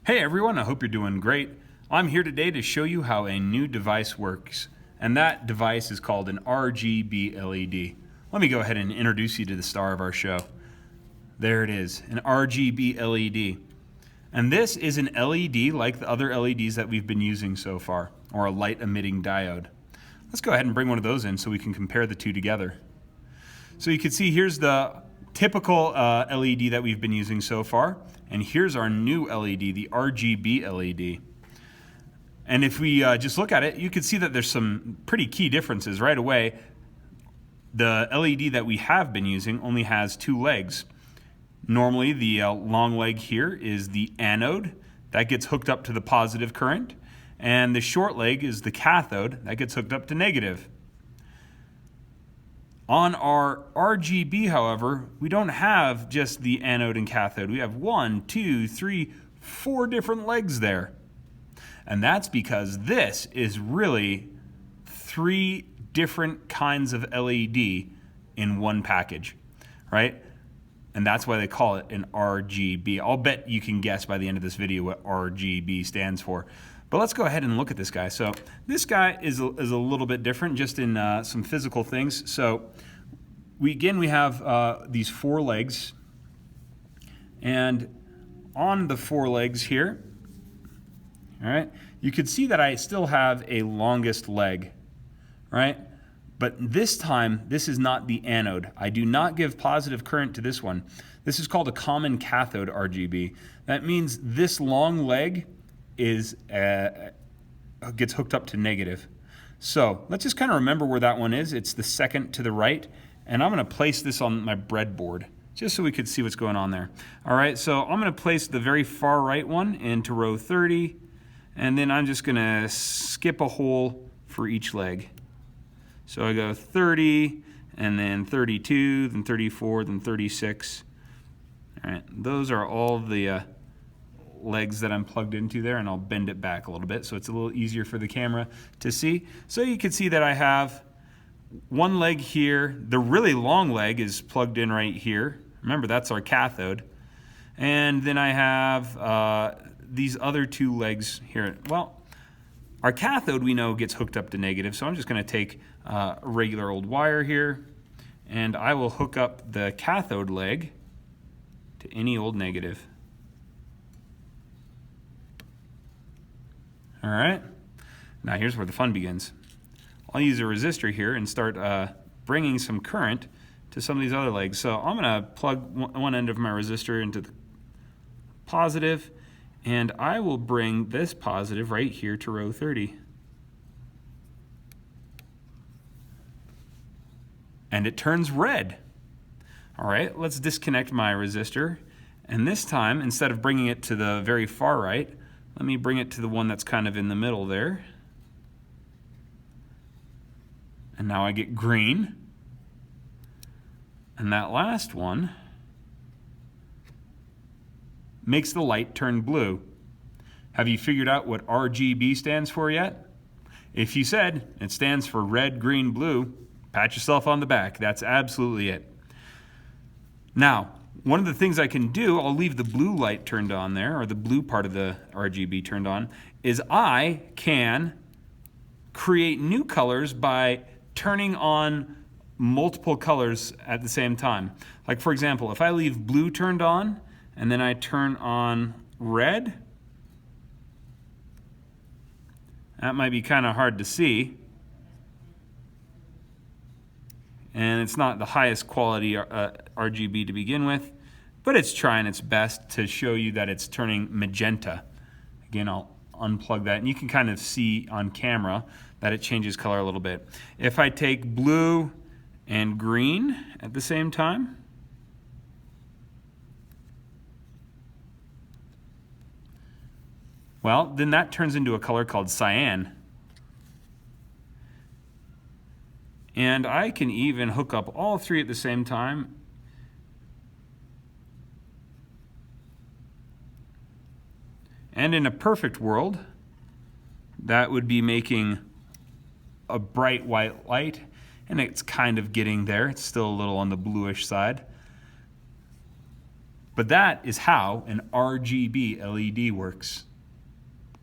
Hey everyone, I hope you're doing great. I'm here today to show you how a new device works, and that device is called an RGB LED. Let me go ahead and introduce you to the star of our show. There it is, an RGB LED. And this is an LED like the other LEDs that we've been using so far, or a light emitting diode. Let's go ahead and bring one of those in so we can compare the two together. So you can see here's the typical LED that we've been using so far, and here's our new LED, the RGB LED. And if we just look at it, you can see that there's some pretty key differences right away. The LED that we have been using only has two legs. Normally the long leg here is the anode, that gets hooked up to the positive current, and the short leg is the cathode, that gets hooked up to negative. On our RGB, however, we don't have just the anode and cathode. We have 1, 2, 3, 4 different legs there. And that's because this is really 3 different kinds of LED in one package, right? And that's why they call it an RGB. I'll bet you can guess by the end of this video what RGB stands for. But let's go ahead and look at this guy. So this guy is a little bit different just in some physical things. So we have these 4 legs. And on the 4 legs here, all right, you can see that I still have a longest leg, right? But this time, this is not the anode. I do not give positive current to this one. This is called a common cathode RGB. That means this long leg is gets hooked up to negative. So let's just kind of remember where that one is. It's the second to the right, and I'm going to place this on my breadboard just so we could see what's going on there. All right, so I'm going to place the very far right one into row 30, and then I'm just going to skip a hole for each leg. So I go 30, and then 32, then 34, then 36. All right, those are all the legs that I'm plugged into there, and I'll bend it back a little bit so it's a little easier for the camera to see. So you can see that I have one leg here. The really long leg is plugged in right here. Remember, that's our cathode. And then I have these other 2 legs here. Well, our cathode we know gets hooked up to negative, so I'm just going to take a regular old wire here, and I will hook up the cathode leg to any old negative. All right, now here's where the fun begins. I'll use a resistor here and start bringing some current to some of these other legs. So I'm going to plug one end of my resistor into the positive, and I will bring this positive right here to row 30. And it turns red. All right, let's disconnect my resistor. And this time, instead of bringing it to the very far right, let me bring it to the one that's kind of in the middle there. And now I get green. And that last one makes the light turn blue. Have you figured out what RGB stands for yet? If you said it stands for red, green, blue, pat yourself on the back. That's absolutely it. Now, one of the things I can do, I'll leave the blue light turned on there, or the blue part of the RGB turned on, is I can create new colors by turning on multiple colors at the same time. Like for example, if I leave blue turned on, and then I turn on red, that might be kind of hard to see. And it's not the highest quality RGB to begin with, but it's trying its best to show you that it's turning magenta. Again, I'll unplug that, and you can kind of see on camera that it changes color a little bit. If I take blue and green at the same time, well, then that turns into a color called cyan. And I can even hook up all 3 at the same time. And in a perfect world, that would be making a bright white light, and it's kind of getting there. It's still a little on the bluish side. But that is how an RGB LED works.